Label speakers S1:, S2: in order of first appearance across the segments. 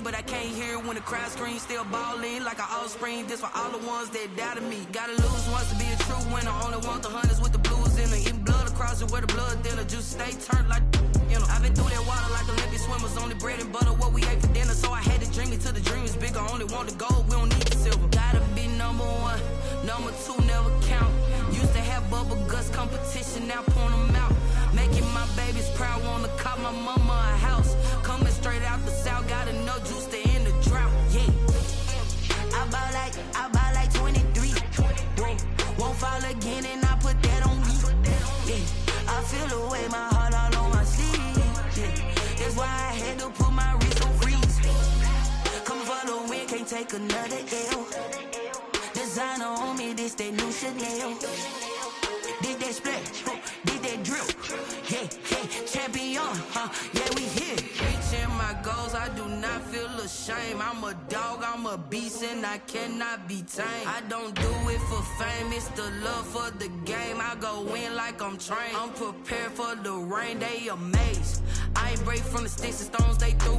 S1: scream, but I can't hear when the crowd screams. Still ballin' like an offspring. This for all the ones that doubted me. Gotta lose once to be a true winner. Only want the hunters with the blues in it. Eating blood across it where the blood thinner. Juice stay turned like, you know. I've been through that water like Olympic swimmers. Only bread and butter what we ate for dinner. So I had to dream it till the dream is bigger. Only want the gold, we don't need the silver. Gotta be number one, number two never count. Used to have bubble guts competition, now point them out. Making my babies proud, wanna cop my mama a house. Coming straight out the south, got enough juice to end the drought. Yeah, I buy like 23. Won't fall again, and I put that on me. Yeah, I feel the way, my heart all on my sleeve. Yeah, that's why I had to put my wrist on freeze. Coming for the win, can't take another L. Designer on me, this that new Chanel. Did that splash, did that drill. Yeah, champion, yeah, we here. Reaching my goals, I do not feel ashamed. I'm a dog, I'm a beast, and I cannot be tamed. I don't do it for fame, it's the love for the game. I go in like I'm trained. I'm prepared for the rain, they amazed. I ain't break from the sticks and stones they threw.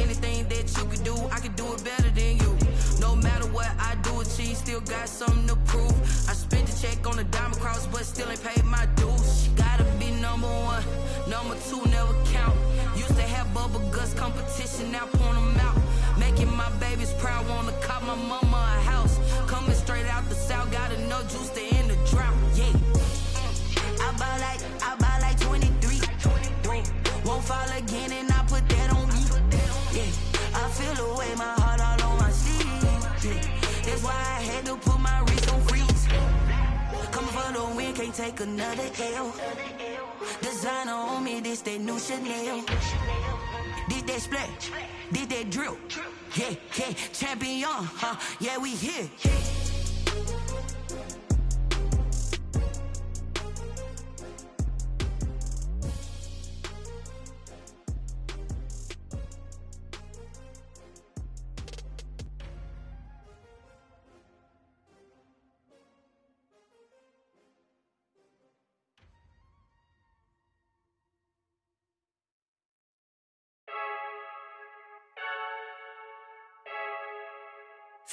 S1: Anything that you can do, I can do it better than you. No matter what I do, achieve, still got something to prove. I spent the check on the diamond cross, but still ain't paid my dues. Gotta be number one, number two never count. Used to have bubble guts competition, now point them out. Making my babies proud, wanna cop my mama a house. Coming straight out the south, got enough juice to end the drought. Yeah, I buy like 23. Won't fall again, and I put that on me. Yeah, I feel the way, my heart all on my sleeve. Yeah, that's why I had to put my wrist on freeze. Coming for the win, can't take another L. Designer on me, this that new Chanel. Did that splash, did that drill. Yeah, champion, yeah, we here.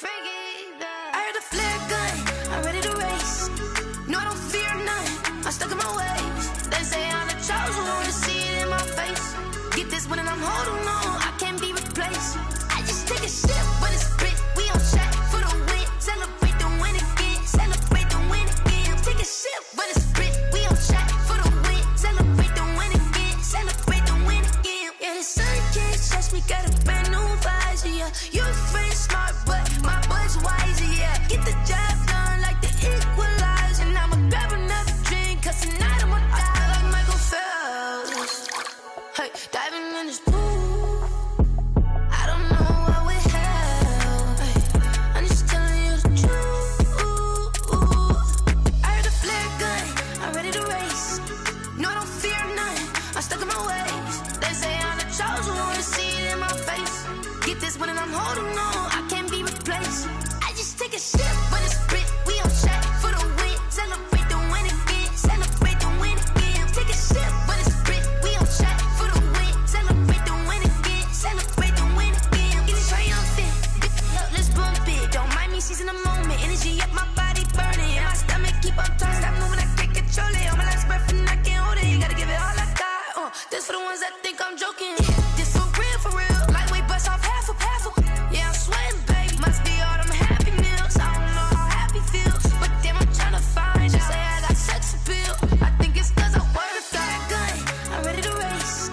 S2: I heard the flare gun, I'm ready to race. No, I don't fear none, I'm stuck in my ways. They say I'm the chosen one, to see it in my face. Get this one and I'm holding on, I can't be replaced. I just take a sip when it's spit, we on track for the win. Celebrate the win again, celebrate the win again. Take a sip when it's spit, we on track for the win. Celebrate the win again, celebrate the win again. Yeah, the sun can't touch me, got a brand new visor, yeah. You're friend smart, but my bud's wiser, yeah. Get the job done like the equalizer. And I'ma grab another drink, cause tonight I'ma die like Michael Phelps. Hey, diving in this pool, I don't know what would help. Hey, I'm just telling you the truth. I heard the flare gun, I'm ready to race. No, I don't fear none, I'm stuck in my ways. They say I'm the chosen one, to see it in my face. Get this one and I'm holding on, I can't be replaced. I just take a sip when it's spit, we on track for the win. Celebrate the win again, celebrate the win again. Take a sip when it's spit, we on track for the win. Celebrate the win again, celebrate the win again. Get it triumphant, look, let's bump it. Don't mind me seizing the moment, energy up my body burning. And my stomach keep on turning, stop moving, I can't control it. On my last breath and I can't hold it, you gotta give it all I got. This for the ones that think I'm joking. This for real. Lightweight bust off half a. Yeah, I'm sweating, baby. Must be all them happy meals. I don't know how happy feels, but damn, I'm trying to find out. Say I got sex appeal. I think it's cause I work a fire gun. I'm ready to race.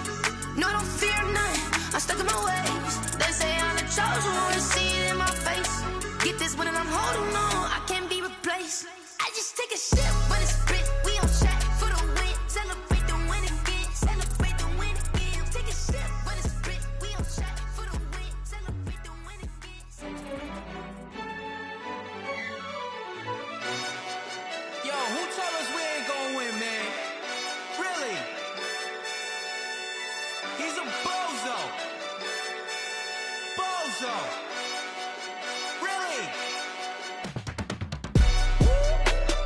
S2: No, I don't fear none, I'm stuck in my ways. They say I'm the chosen one, to see it in my face. Get this one and I'm holding on, I can't be replaced. I just take a sip when it's spit, we on track for the win. Celebrate the win again, celebrate the win again. Take a sip when it's spit, we on track for the win. Celebrate the win again.
S1: Yo, who told us we ain't gonna win, man? Really? He's a bozo. Really?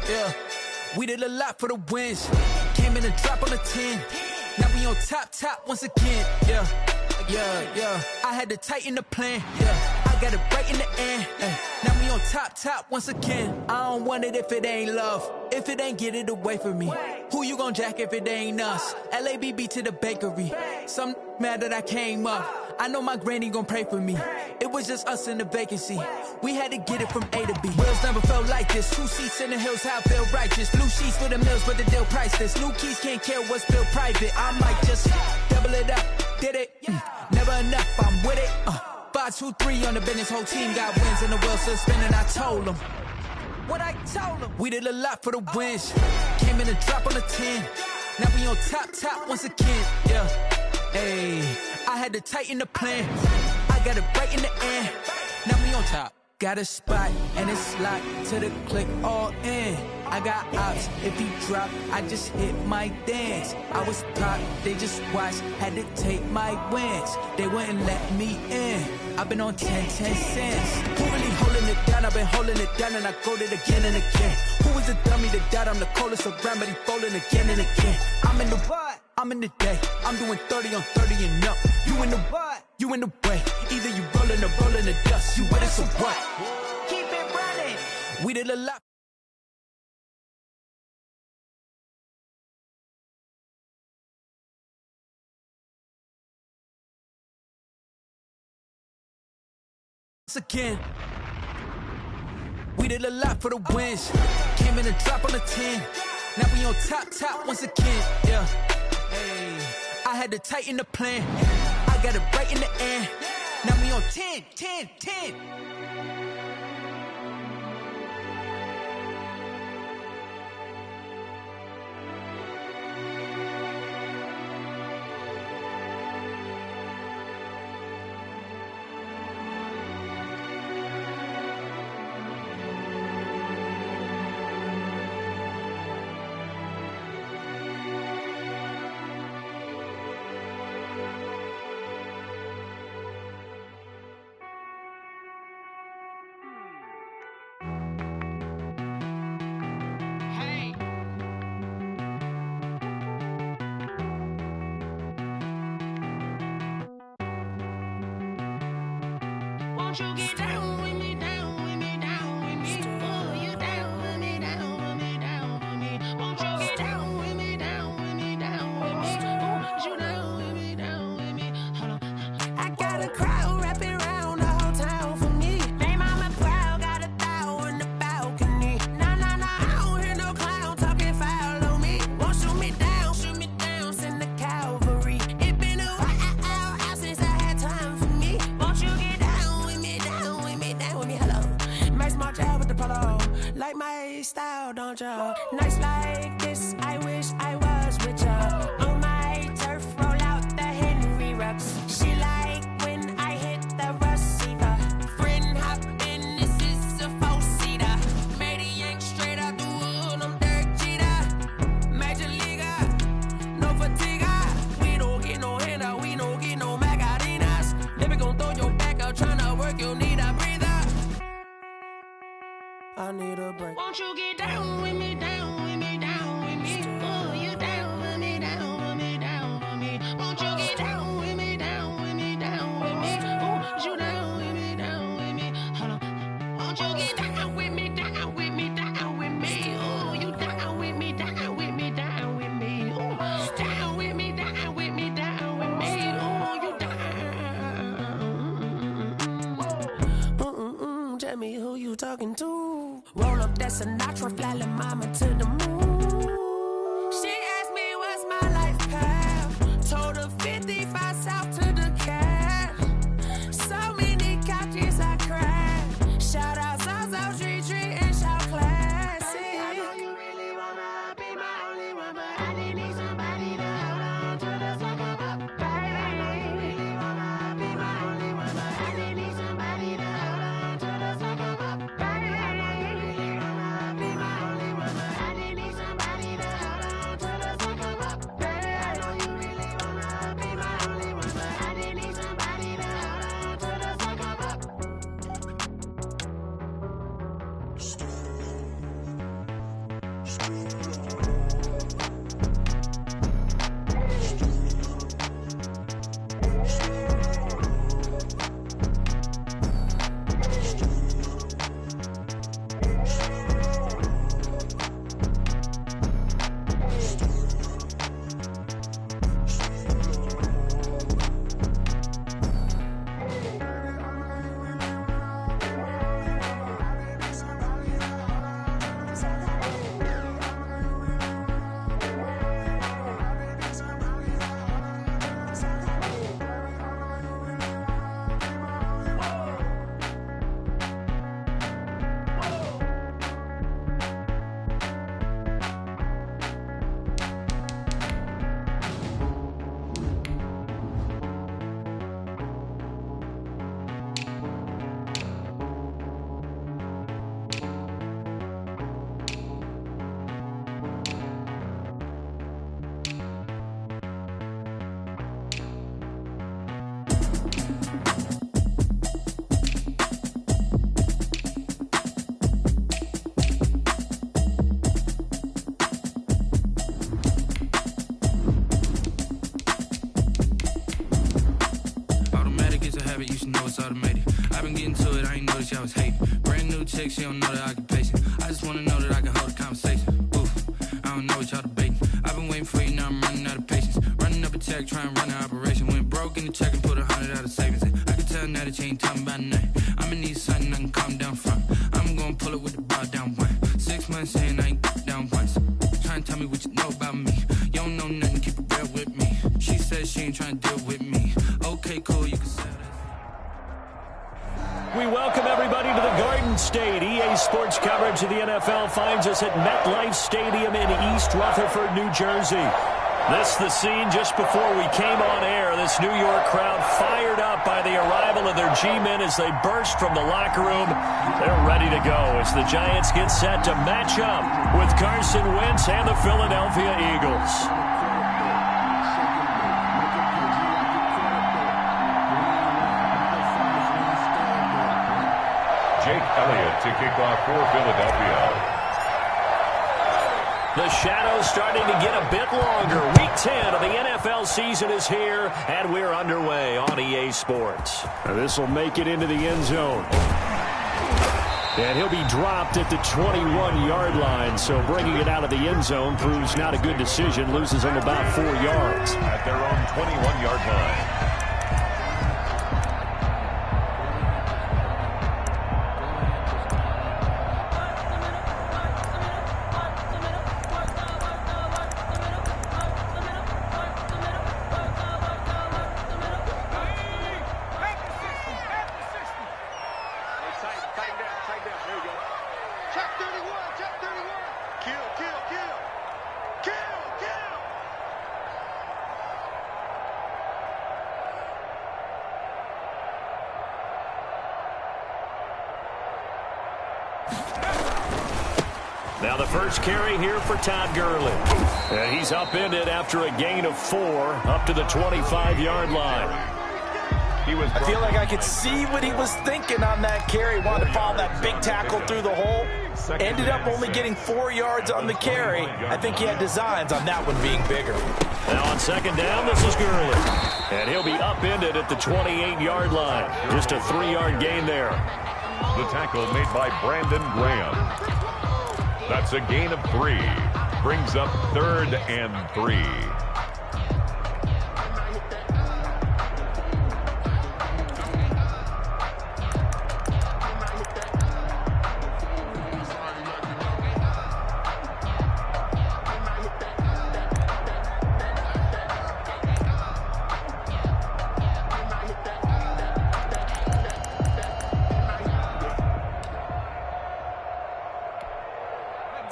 S1: Yeah, we did a lot for the wins. Came in and drop on the 10. Now we on top once again. Yeah. Yeah. I had to tighten the plan, I got it right in the end. Now we on top once again. I don't want it if it ain't love. If it ain't, get it away from me. Who you gon' jack if it ain't us? LABB to the bakery. Some mad that I came up. I know my granny gon' pray for me. It was just us in the vacancy. We had to get it from A to B. Wheels never felt like this. 2 seats in the hills, how I feel righteous. Blue sheets for the mills, but the deal priceless. New keys can't care what's built private. I might just double it up. Did it? Never enough, I'm with it. 5, 2, 3 on the business. Whole team got wins and the wheels still spinning. I told them what I told them. We did a lot for the wins. Came in and drop on the 10. Now we on top once again. Hey, I had to tighten the plan. I got it right in the end. Now we on top. Got a spot and it's locked to the click all in. I got ops, if he drop, I just hit my dance. I was top, they just watched, had to take my wins. They wouldn't let me in. I've been on 10 cents. Who really holding it down? I've been holding it down and I go it again and again. Who was the dummy that died? I'm the coldest around, but he folding again and again. I'm in the what? I'm in the day. I'm doing 30 on 30 and up. You in the what? You in the way. Either you rolling or rolling the dust. You with us or what? Keep it running. We did a lot. Again, we did a lot for the wins. Came in and drop on the 10. Now we on top once again. Hey, I had to tighten the plan. I got it right in the end. Now we on 10. Won't you get down with me, down with me, down with me? Oh, you down with me, down with me, down with me. Won't you get down with me, down with me, down with me? Oh, you down with me, down with me? Hold on. I got a crowd wrapping around the whole town for me. They mama proud, got a thou on the balcony. Nah, I don't hear no clown talking foul on me. Won't shoot me down, send the cavalry. It been a while since I had time for me. Won't you get down with me, down with me, down with me? Hello. Max March out with the polo. Like my style, don't ya? Nights like this, I wish I was with ya. On my turf, roll out the Henry Rux. She like when I hit the receiver. Friend hop in, this is a 4-seater. Made a yank straight out the wood, I'm Derek Jeter. Major leaguer, no fatigue. We don't get no handout, we don't get no Macarinas. Never gon' throw your back out, tryna work, you need a breather. I need a break. Won't you get down with me, down with me, down with me? Oh, you down with me, down with me, down with me? Won't you get down with me, down with me, down with me? Oh, you down with me, down with me? Hold on. Won't you get down with me, down with me, down with me? Oh, you down with me, down with me, down with me? Oh, down with me, down with me, down with me? Oh, you down. Tell me who you talking to. Roll up that Sinatra, fly la mama to the moon. She asked me what's my life path. Told her 55 south to the cash. So many couches I crashed. Shout out Zazo, Tree, and shout classic. I know you really wanna be my only one, but I didn't need somebody to hold on to the sucker up. Baby, I know you really wanna be my only one, but I didn't need somebody to hold on to the sucker up. Baby, I know you really wanna be my only one, but I didn't need somebody to habit, you should know it's automated. I've been getting to it, I ain't noticed y'all was hating. Brand new chick, she don't know that I can pace it. I just wanna know that I can hold a conversation. Oof, I don't know what y'all debating. I've been waiting for you, now I'm running out of patience. Running up a check, trying to run an operation. Went broke in the check and put 100 out of savings in. I can tell now that you ain't talking about nothing. I'ma need something I can calm down from. I'm gonna pull it with the bar down one. 6 months in, I ain't down once. Trying to tell me what you know about me. You don't know nothing, keep it real with me. She says she ain't trying to deal with me. Okay, cool, you can say that.
S3: We welcome everybody to the Garden State. EA Sports coverage of the NFL finds us at MetLife Stadium in East Rutherford, New Jersey. This the scene just before we came on air. This New York crowd fired up by the arrival of their G-men as they burst from the locker room. They're ready to go as the Giants get set to match up with Carson Wentz and the Philadelphia Eagles.
S4: Jake Elliott to kick off for Philadelphia.
S3: The shadow's starting to get a bit longer. Week 10 of the NFL season is here, and we're underway on EA Sports. This will make it into the end zone. And he'll be dropped at the 21-yard line, so bringing it out of the end zone proves not a good decision. Loses him about 4 yards.
S4: At their own 21-yard line.
S3: Now the first carry here for Todd Gurley. And he's upended after a gain of 4 up to the 25-yard line.
S5: I feel like I could see what he was thinking on that carry. Wanted to follow that big tackle through the hole. Ended up only getting 4 yards on the carry. I think he had designs on that one being bigger.
S3: Now on second down, this is Gurley. And he'll be upended at the 28-yard line. Just a 3-yard gain there.
S4: The tackle made by Brandon Graham. That's a gain of 3. Brings up 3rd and 3.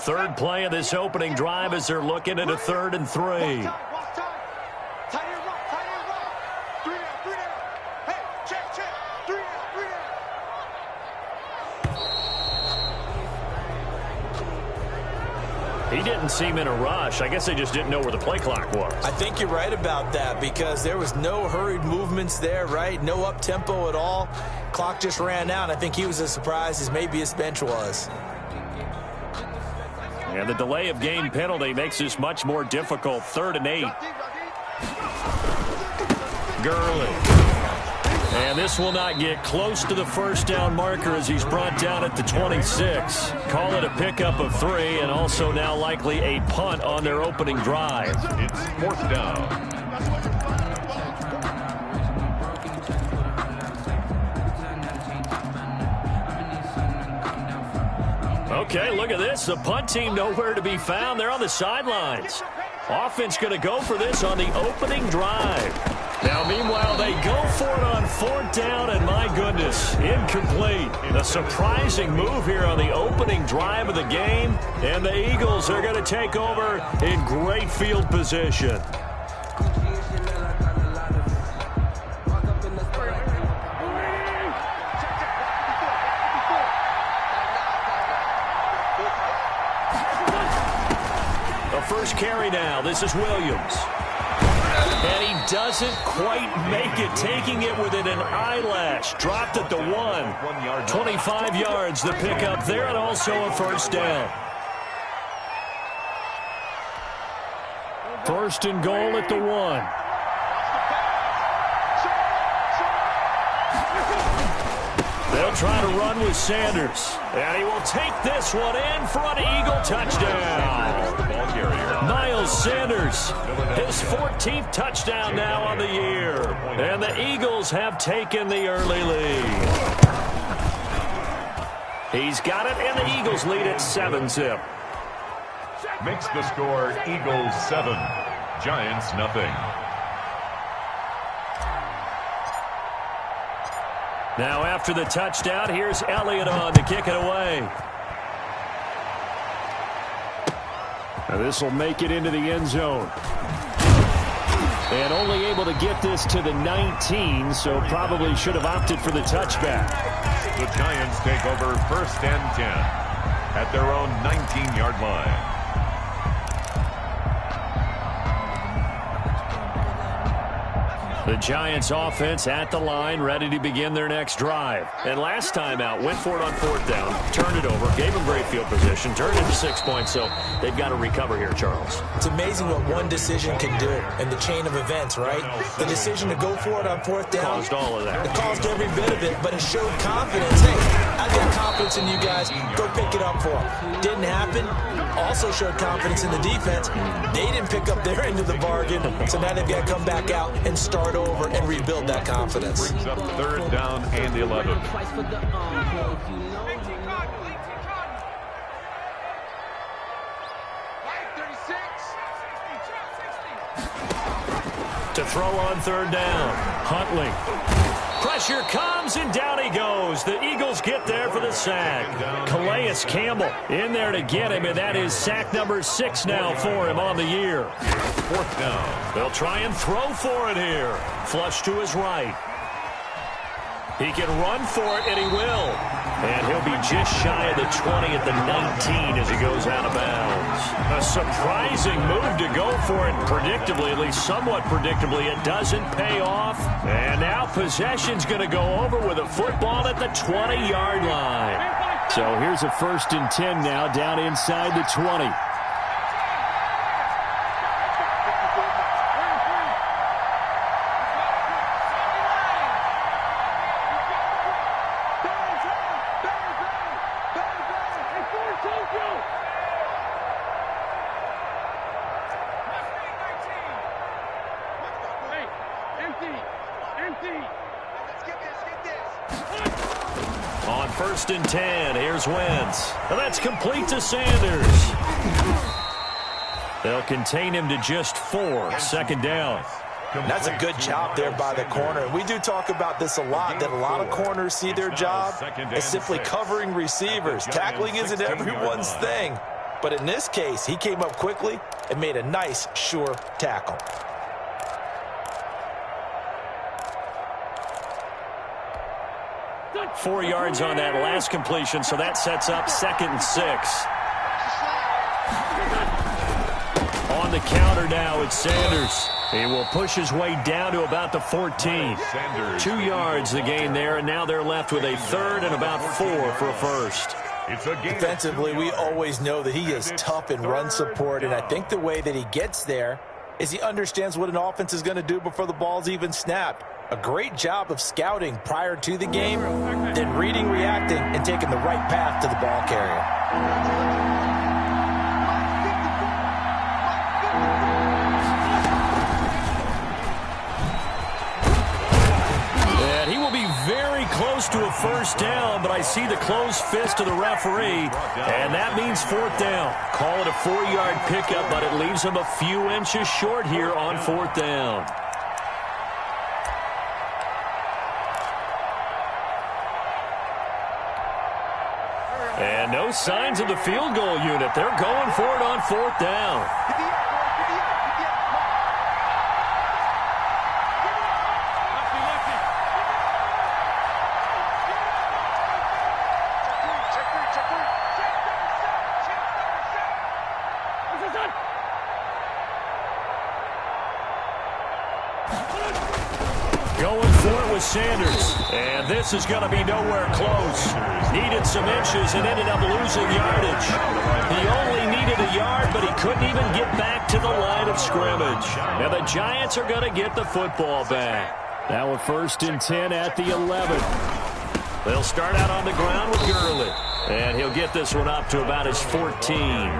S3: Third play of this opening drive as they're looking at a 3rd and 3. He didn't seem in a rush. I guess they just didn't know where the play clock was.
S5: I think you're right about that because there was no hurried movements there, right? No up-tempo at all. Clock just ran out. I think he was as surprised as maybe his bench was.
S3: And the delay of game penalty makes this much more difficult. 3rd and 8. Gurley. And this will not get close to the first down marker as he's brought down at the 26. Call it a pickup of 3 and also now likely a punt on their opening drive.
S4: It's 4th down.
S3: Okay, look at this. The punt team nowhere to be found. They're on the sidelines. Offense going to go for this on the opening drive. Now, meanwhile, they go for it on 4th down, and my goodness, incomplete. A surprising move here on the opening drive of the game, and the Eagles are going to take over in great field position. First carry now. This is Williams. And he doesn't quite make it, taking it within an eyelash. Dropped at the 1. 25 yards the pickup there, and also a first down. 1st and goal at the 1. They'll try to run with Sanders. And he will take this one in for an Eagle touchdown. Miles Sanders, his 14th touchdown now on the year. And the Eagles have taken the early lead. He's got it, and the Eagles lead at 7-zip.
S4: Makes the score Eagles 7, Giants nothing.
S3: Now after the touchdown, here's Elliott on to kick it away. Now this will make it into the end zone. And only able to get this to the 19, so probably should have opted for the touchback.
S4: The Giants take over 1st and 10 at their own 19-yard line.
S3: The Giants offense at the line, ready to begin their next drive. And last time out, went for it on 4th down, turned it over, gave them great field position, turned it into 6 points, so they've got to recover here, Charles.
S5: It's amazing what one decision can do in the chain of events, right? The decision to go for it on 4th down.
S3: Caused all of that.
S5: It caused every bit of it, but it showed confidence. Hey, I've got confidence in you guys. Go pick it up for them. Didn't happen. Also showed confidence in the defense. They didn't pick up their end of the bargain, so now they've got to come back out and start over and rebuild that confidence.
S4: Brings up 3rd down and 11.
S3: To throw on 3rd down, Huntley. Pressure comes, and down he goes. The Eagles get there for the sack. Calais Campbell in there to get him, and that is sack number 6 now for him on the year.
S4: 4th down.
S3: They'll try and throw for it here. Flush to his right. He can run for it, and he will. And he'll be just shy of the 20 at the 19 as he goes out of bounds. A surprising move to go for it predictably, at least somewhat predictably. It doesn't pay off. And now possession's going to go over with a football at the 20-yard line. So here's a 1st and 10 now down inside the 20. On 1st and 10, here's Wentz. And that's complete to Sanders. They'll contain him to just 4. 2nd down.
S5: That's a good job there by the corner. We do talk about this a lot, that a lot of corners see their job as simply covering receivers. Tackling isn't everyone's thing. But in this case, he came up quickly and made a nice, sure tackle.
S3: Four yards on that last completion, so that sets up 2nd and 6. On the counter now, it's Sanders. He will push his way down to about the 14. 2 yards the gain there, and now they're left with a 3rd and about 4 for a 1st.
S5: Defensively, we always know that he is tough in run support, and I think the way that he gets there is he understands what an offense is going to do before the ball's even snapped. A great job of scouting prior to the game, then reading, reacting, and taking the right path to the ball carrier.
S3: And he will be very close to a 1st down, but I see the closed fist of the referee, and that means 4th down. Call it a 4-yard pickup, but it leaves him a few inches short here on 4th down. And no signs of the field goal unit. They're going for it on 4th down. Going for it with Sanders. And this is going to be nowhere close. Needed some inches and ended up losing yardage. He only needed a yard, but he couldn't even get back to the line of scrimmage. And the Giants are going to get the football back. Now a 1st and 10 at the 11. They'll start out on the ground with Gurley. And he'll get this one up to about his 14.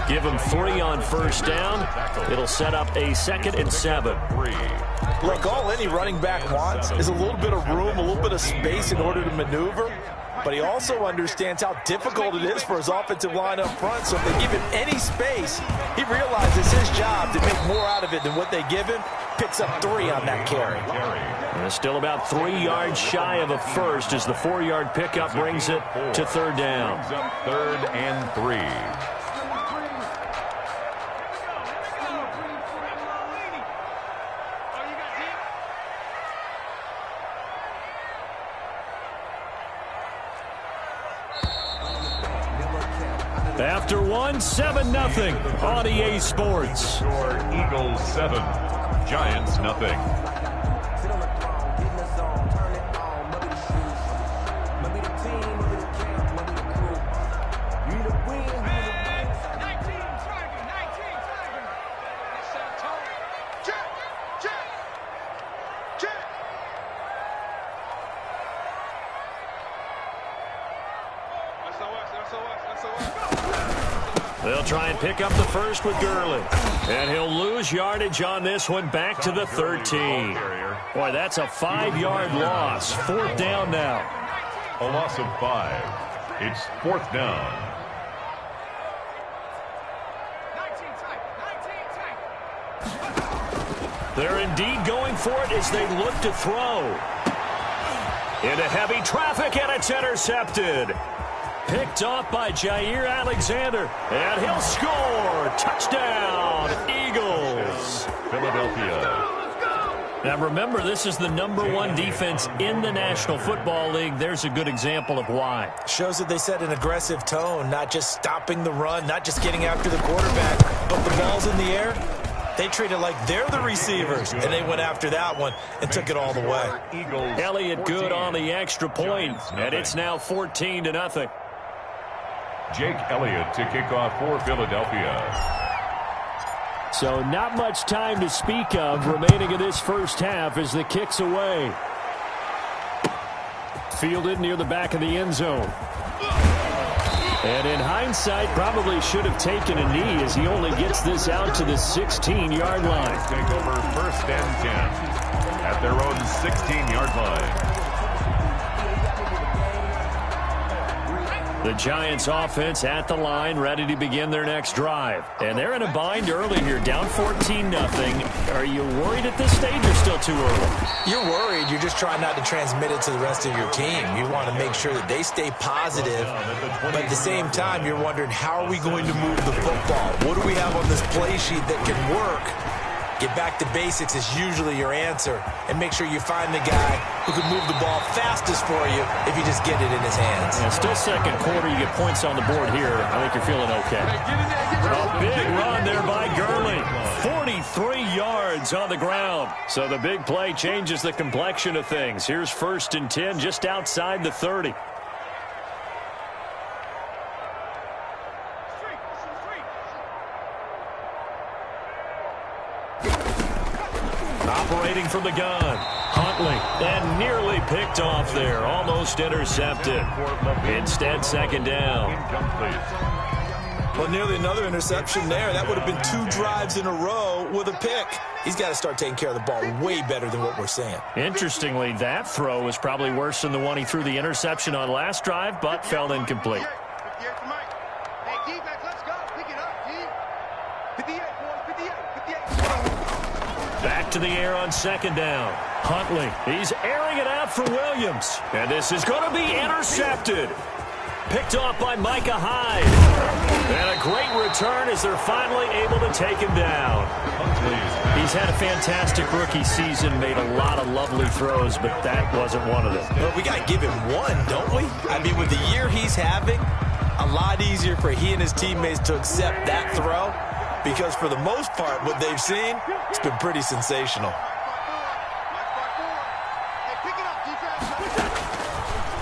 S3: Give him 3 on first down. It'll set up a 2nd and 7.
S5: Look, all any running back wants is a little bit of room, a little bit of space in order to maneuver. But he also understands how difficult it is for his offensive line up front. So if they give him any space, he realizes his job to make more out of it than what they give him. Picks up 3 on that carry.
S3: And still about 3 yards shy of a first as the 4-yard pickup brings it to 3rd down.
S4: 3rd and 3.
S3: After 1, 7-0 on EA Sports.
S4: Score Eagles 7, Giants nothing.
S3: They'll try and pick up the first with Gurley. And he'll lose yardage on this one back to the 13. Boy, that's a 5-yard loss. 4th down now.
S4: A loss of 5. It's 4th down.
S3: They're indeed going for it as they look to throw. Into heavy traffic, and it's intercepted. Picked off by Jair Alexander, and he'll score. Touchdown, Eagles.
S4: Philadelphia.
S3: Now remember, this is the #1 defense in the National Football League. There's a good example of why.
S5: Shows that they set an aggressive tone, not just stopping the run, not just getting after the quarterback, but the ball's in the air. They treat it like they're the receivers, and they went after that one and took it all the way.
S3: Elliott good on the extra point, and it's now 14-0.
S4: Jake Elliott to kick off for Philadelphia.
S3: So not much time to speak of remaining in this first half as the kick's away. Fielded near the back of the end zone. And in hindsight, probably should have taken a knee as he only gets this out to the 16-yard line.
S4: Take over 1st and 10 at their own 16-yard line.
S3: The Giants offense at the line, ready to begin their next drive. And they're in a bind early here, down 14-0. Are you worried at this stage or still too early?
S5: You're worried. You're just trying not to transmit it to the rest of your team. You want to make sure that they stay positive. But at the same time, you're wondering, how are we going to move the football? What do we have on this play sheet that can work? Get back to basics is usually your answer. And make sure you find the guy who can move the ball fastest for you if you just get it in his hands.
S3: And still second quarter, you get points on the board here. I think you're feeling okay. A big run there by Gurley. 43 yards on the ground. So the big play changes the complexion of things. Here's 1st and 10 just outside the 30. Operating from the gun, Huntley, and nearly picked off there, almost intercepted. Instead, 2nd down.
S5: Well, nearly another interception there. That would have been 2 drives in a row with a pick. He's got to start taking care of the ball way better than what we're seeing.
S3: Interestingly, that throw was probably worse than the one he threw the interception on last drive, but fell incomplete. Back to the air on 2nd down. Huntley, he's airing it out for Williams. And this is going to be intercepted. Picked off by Micah Hyde. And a great return as they're finally able to take him down. He's had a fantastic rookie season, made a lot of lovely throws, but that wasn't one of them.
S5: Well, we got to give him one, don't we? I mean, with the year he's having, a lot easier for he and his teammates to accept that throw. Because for the most part, what they've seen, it's been pretty sensational.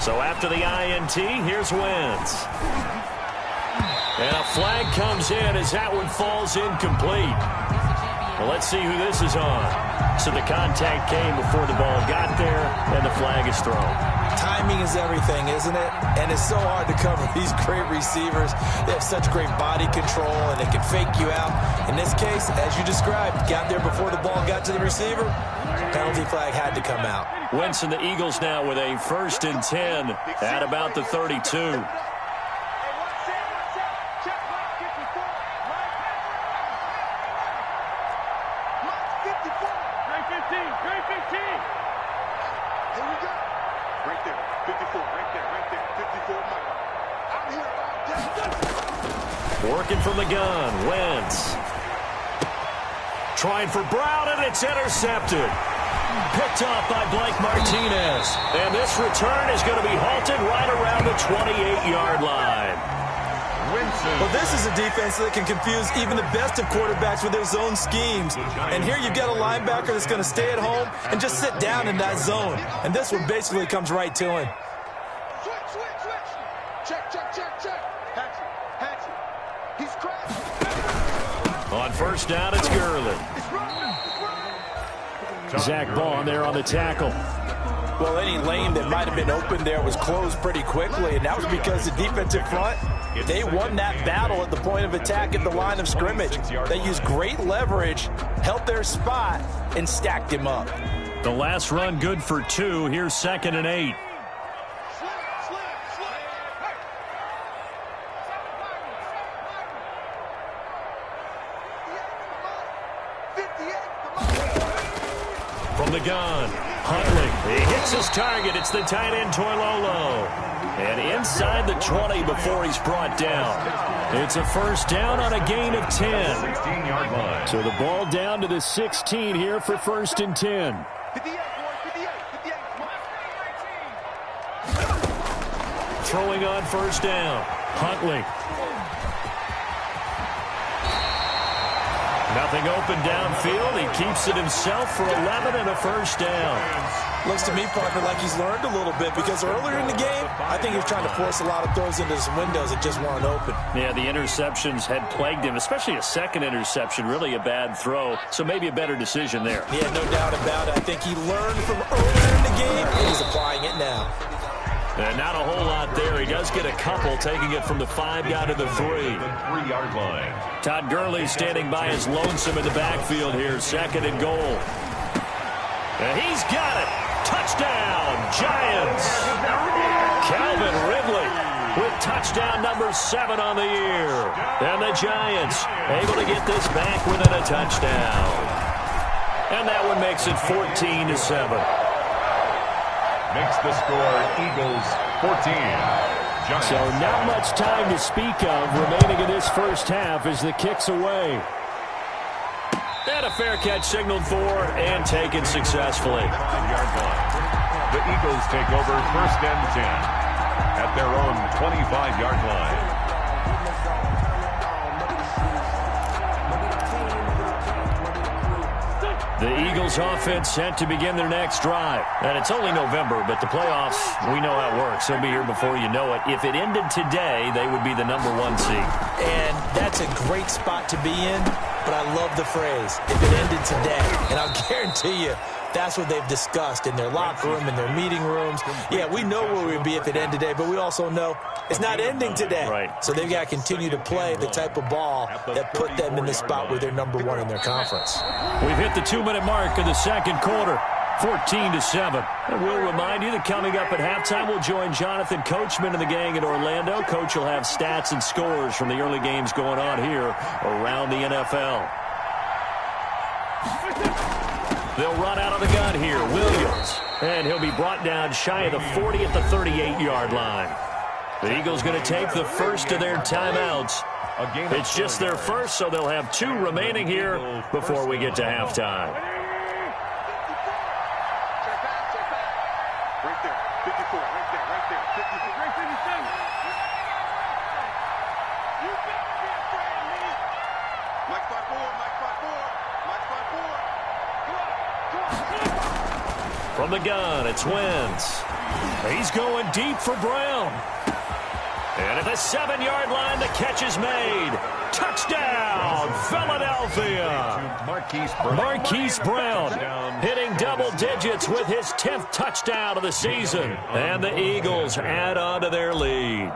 S3: So after the INT, here's Wentz. And a flag comes in as that one falls incomplete. Well, let's see who this is on. So the contact came before the ball got there, and the flag is thrown.
S5: Time Timing is everything, isn't it? And it's so hard to cover these great receivers. They have such great body control, and they can fake you out. In this case, as you described, got there before the ball got to the receiver. Penalty flag had to come out.
S3: Wentz and the Eagles now with a 1st and 10 at about the 32. Working from the gun, Wentz. Trying for Brown, and it's intercepted. Picked off by Blake Martinez. And this return is going to be halted right around the 28-yard line.
S5: Well, this is a defense that can confuse even the best of quarterbacks with their zone schemes. And here you've got a linebacker that's going to stay at home and just sit down in that zone. And this one basically comes right to him.
S3: On 1st down, it's Gurley. Zach Bond there on the tackle.
S5: Well, any lane that might have been open there was closed pretty quickly, and that was because the defensive front, they won that battle at the point of attack at the line of scrimmage. They used great leverage, held their spot, and stacked him up.
S3: The last run good for 2. Here's 2nd and 8. From the gun, Huntley. He hits his target. It's the tight end, Toilolo. And inside the 20 before he's brought down. It's a 1st down on a gain of 10.
S4: 16-yard line.
S3: So the ball down to the 16 here for 1st and 10. Throwing on 1st down, Huntley. Nothing open downfield. He keeps it himself for 11 and a 1st down.
S5: Looks to me, Parker, like he's learned a little bit because earlier in the game, I think he was trying to force a lot of throws into some windows that just weren't open.
S3: Yeah, the interceptions had plagued him, especially a 2nd interception, really a bad throw. So maybe a better decision there.
S5: Yeah, no doubt about it. I think he learned from earlier in the game, and he's applying it now.
S3: And not a whole lot there. He does get a couple, taking it from the 5 down to the 3.
S4: 3-yard line.
S3: Todd Gurley standing by his lonesome in the backfield here. 2nd and goal. And he's got it. Touchdown, Giants. Calvin Ridley with touchdown number 7 on the year. And the Giants able to get this back within a touchdown. And that one makes it 14-7.
S4: Makes the score Eagles 14. Giants.
S3: So not much time to speak of remaining in this 1st half as the kick's away. And a fair catch signaled for and taken successfully.
S4: 5-yard line. The Eagles take over 1st and 10 at their own 25-yard line.
S3: The Eagles offense set to begin their next drive. And it's only November, but the playoffs, we know how it works. They'll be here before you know it. If it ended today, they would be the number 1 seed.
S5: And that's a great spot to be in, but I love the phrase, if it ended today. And I'll guarantee you, that's what they've discussed in their locker room, in their meeting rooms. Yeah, we know where we would be if it ended today, but we also know it's not ending today.
S3: Right.
S5: So they've got to continue to play the type of ball that put them in the spot where they're number 1 in their conference.
S3: We've hit the 2-minute mark of the 2nd quarter, 14-7. And we'll remind you that coming up at halftime, we'll join Jonathan Coachman and the gang in Orlando. Coach will have stats and scores from the early games going on here around the NFL. They'll run out of the gun here. Williams. And he'll be brought down shy of the 40 at the 38-yard line. The Eagles going to take the first of their timeouts. It's just their first, so they'll have 2 remaining here before we get to halftime.
S6: Right there. 54. Right there. Right there. 54. Right 57. You better be afraid of me. Mike 5-4. Mike 5-4. Mike 5-4.
S3: From the gun, it's Wentz. He's going deep for Brown. And at the 7-yard line, the catch is made. Touchdown, Philadelphia. Marquise Brown hitting double digits with his 10th touchdown of the season. And the Eagles add on to their lead.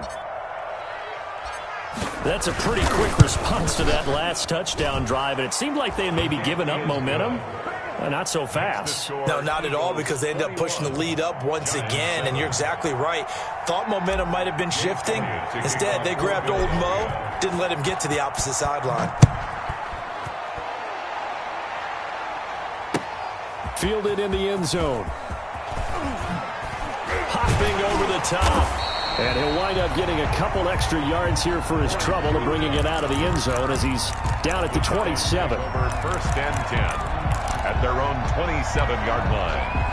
S3: That's a pretty quick response to that last touchdown drive, and it seemed like they had maybe given up momentum. Not so fast.
S5: No, not at all, because they ended up pushing the lead up once again, and you're exactly right. Thought momentum might have been shifting. Instead, they grabbed old Mo, didn't let him get to the opposite sideline.
S3: Fielded in the end zone. Hopping over the top. And he'll wind up getting a couple extra yards here for his trouble and bringing it out of the end zone as he's down at the 27.
S4: Over 1st and 10 at their own 27-yard line.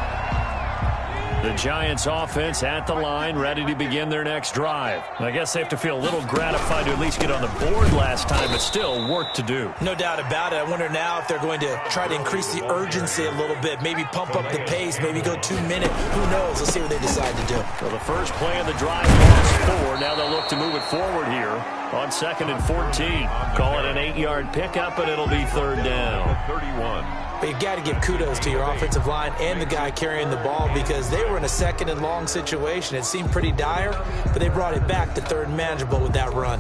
S3: The Giants offense at the line, ready to begin their next drive. I guess they have to feel a little gratified to at least get on the board last time, but still work to do.
S5: No doubt about it. I wonder now if they're going to try to increase the urgency a little bit, maybe pump up the pace, maybe go 2 minutes. Who knows? Let's see what they decide to do.
S3: Well, the first play of the drive lost 4. Now they'll look to move it forward here on 2nd and 14. Call it an 8-yard pickup, and it'll be 3rd down.
S4: 31.
S5: But you've got to give kudos to your offensive line and the guy carrying the ball, because they were in a 2nd and long situation. It seemed pretty dire, but they brought it back to 3rd and manageable with that run.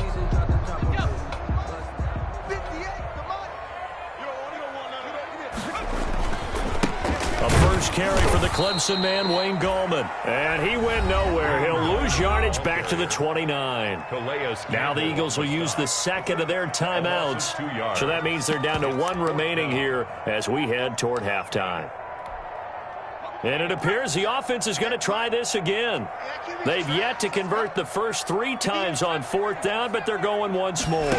S3: A first carry for the Clemson man, Wayne Gallman. And he went nowhere. He'll lose yardage back to the 29. Now the Eagles will use the 2nd of their timeouts. So that means they're down to 1 remaining here as we head toward halftime. And it appears the offense is going to try this again. They've yet to convert the first 3 times on 4th down, but they're going once more.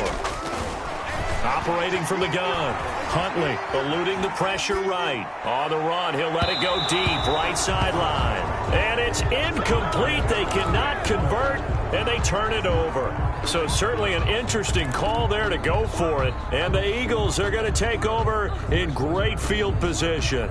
S3: Operating from the gun. Huntley eluding the pressure right. On the run, he'll let it go deep, right sideline. And it's incomplete. They cannot convert, and they turn it over. So certainly an interesting call there to go for it. And the Eagles are going to take over in great field position.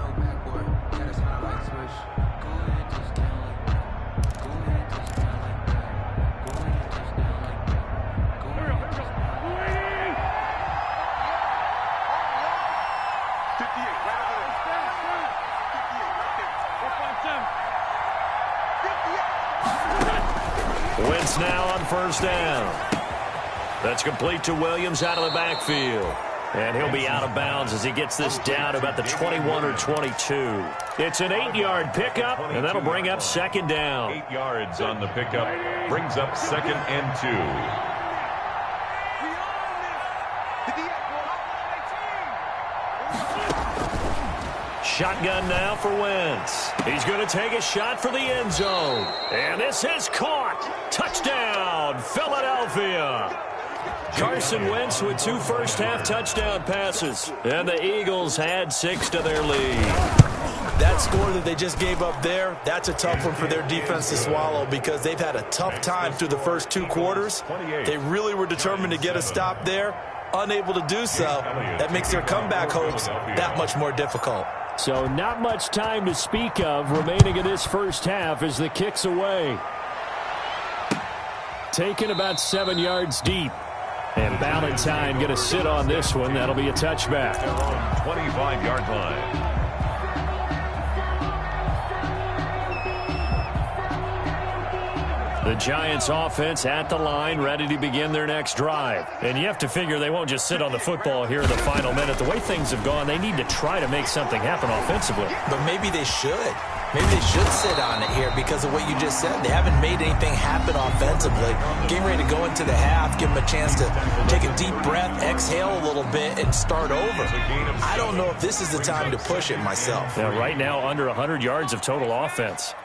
S3: Wentz now on 1st down. That's complete to Williams out of the backfield. And he'll be out of bounds as he gets this down about the 21 or 22. It's an 8-yard pickup, and that'll bring up 2nd down.
S4: 8 yards on the pickup. Brings up 2nd and 2.
S3: Shotgun now for Wentz. He's going to take a shot for the end zone. And this is caught. Touchdown, Philadelphia. Carson Wentz with 2 first-half touchdown passes. And the Eagles add 6 to their lead.
S5: That score that they just gave up there, that's a tough one for their defense to swallow, because they've had a tough time through the first 2 quarters. They really were determined to get a stop there. Unable to do so. That makes their comeback hopes that much more difficult.
S3: So not much time to speak of remaining in this first half as the kick's away. Taken about 7 yards deep. And Ballantyne going to sit on this one. That'll be a touchback.
S4: 25-yard line.
S3: The Giants offense at the line, ready to begin their next drive. And you have to figure they won't just sit on the football here in the final minute. The way things have gone, they need to try to make something happen offensively.
S5: But maybe they should. Maybe they should sit on it here because of what you just said. They haven't made anything happen offensively. Getting ready to go into the half, give them a chance to take a deep breath, exhale a little bit, and start over. I don't know if this is the time to push it myself.
S3: Yeah, right now under 100 yards of total offense.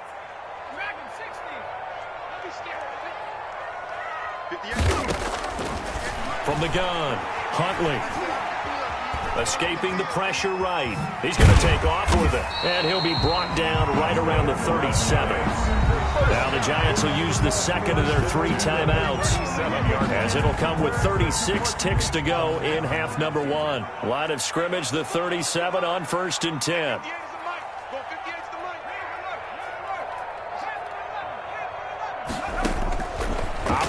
S3: From the gun, Huntley. Escaping the pressure right. He's going to take off with it. And he'll be brought down right around the 37. Now the Giants will use the 2nd of their 3 timeouts, as it'll come with 36 ticks to go in half number 1. Line of scrimmage, the 37 on 1st and 10.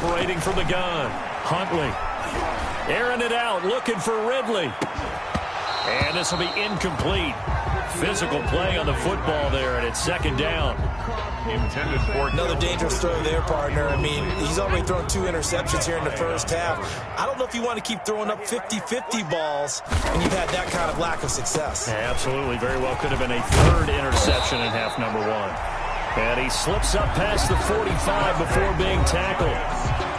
S3: Operating from the gun, Huntley. Airing it out, looking for Ridley. And this will be incomplete. Physical play on the football there, and it's second down.
S4: Intended for
S5: another dangerous throw there, partner. I mean, he's already thrown 2 interceptions here in the first half. I don't know if you want to keep throwing up 50-50 balls, and you've had that kind of lack of success.
S3: Yeah, absolutely. Very well could have been a 3rd interception in half number 1. And he slips up past the 45 before being tackled.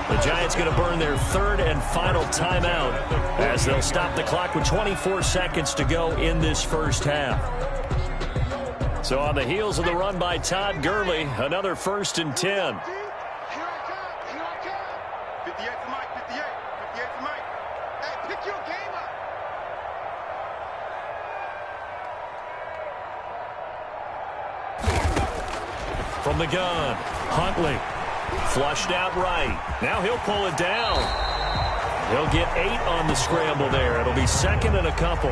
S3: The Giants going to burn their 3rd and final timeout as they'll stop the clock with 24 seconds to go in this first half. So on the heels of the run by Todd Gurley, another 1st and 10.
S6: Here I come. 58 for Mike. 58 for Mike. Hey, pick your game up.
S3: From the gun, Huntley. Flushed out right. Now he'll pull it down. He'll get 8 on the scramble there. It'll be 2nd and a couple.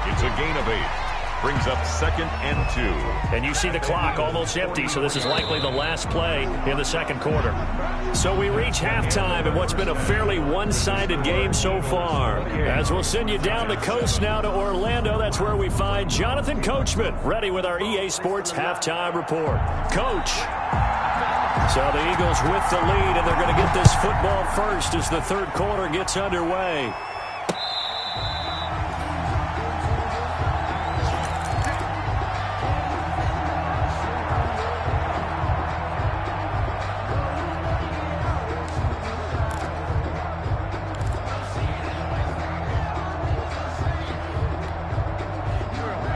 S4: It's a gain of 8. Brings up 2nd and 2.
S3: And you see the clock almost empty, so this is likely the last play in the second quarter. So we reach halftime in what's been a fairly one-sided game so far. As we'll send you down the coast now to Orlando, that's where we find Jonathan Coachman, ready with our EA Sports Halftime Report. Coach. So the Eagles with the lead, and they're going to get this football first as the third quarter gets underway.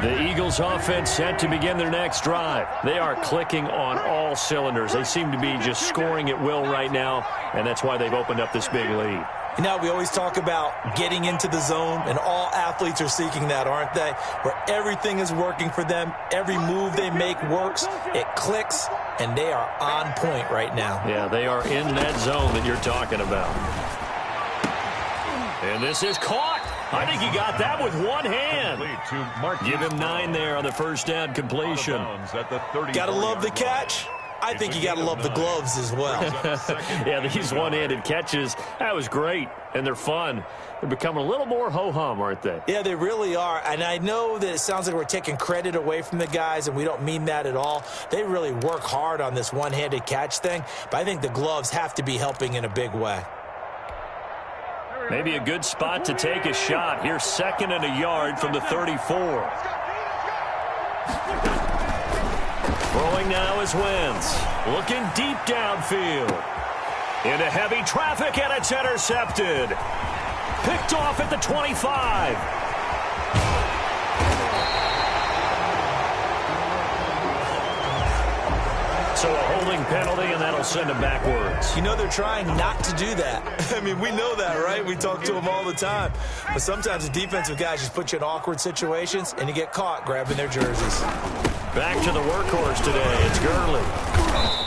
S3: The Eagles offense set to begin their next drive. They are clicking on all cylinders. They seem to be just scoring at will right now, and that's why they've opened up this big lead.
S5: You know, we always talk about getting into the zone, and all athletes are seeking that, aren't they? Where everything is working for them, every move they make works, it clicks, and they are on point right now.
S3: Yeah, they are in that zone that you're talking about. And this is caught. I think he got that with one hand. Give him 9 there on the first down completion.
S5: Gotta love the catch. I think you got to love the gloves as well.
S3: Yeah, these one-handed catches, that was great, and they're fun. They're becoming a little more ho-hum, aren't they?
S5: Yeah, they really are, and I know that it sounds like we're taking credit away from the guys, and we don't mean that at all. They really work hard on this one-handed catch thing, but I think the gloves have to be helping in a big way.
S3: Maybe a good spot to take a shot. Here's 2nd and a yard from the 34. Throwing now is Wentz. Looking deep downfield. Into heavy traffic, and it's intercepted. Picked off at the 25. So a holding penalty, and that'll send him backwards.
S5: You know they're trying not to do that. I mean, we know that, right? We talk to them all the time. But sometimes the defensive guys just put you in awkward situations, and you get caught grabbing their jerseys.
S3: Back to the workhorse today. It's Gurley.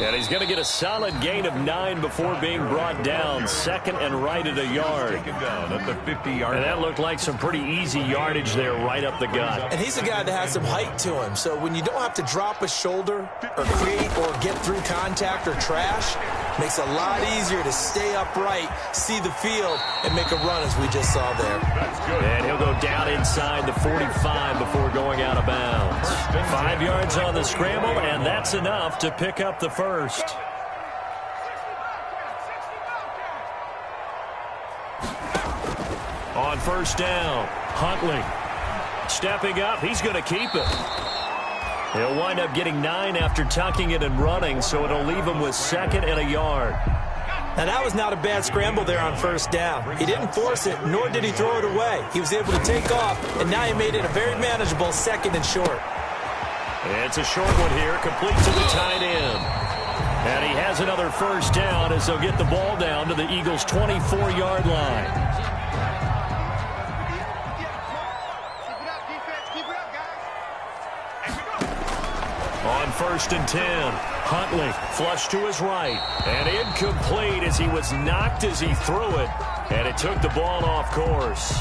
S3: And he's going to get a solid gain of 9 before being brought down. 2nd and right at a yard.
S4: At the 50-yard.
S3: And that looked like some pretty easy yardage there right up the gut.
S5: And he's a guy that has some height to him. So when you don't have to drop a shoulder or create or get through contact or trash, makes it a lot easier to stay upright, see the field, and make a run as we just saw there.
S4: That's good.
S3: And he'll go down inside the 45 before going out of bounds. 5 yards on the scramble, and that's enough to pick up the first. On first down, Huntley. Stepping up, he's going to keep it. He'll wind up getting 9 after tucking it and running, so it'll leave him with 2nd and a yard.
S5: Now, that was not a bad scramble there on first down. He didn't force it, nor did he throw it away. He was able to take off, and now he made it a very manageable 2nd and short.
S3: It's a short one here, complete to the tight end. And he has another first down as they'll get the ball down to the Eagles' 24-yard line. On 1st and 10, Huntley flushed to his right and incomplete as he was knocked as he threw it, and it took the ball off course.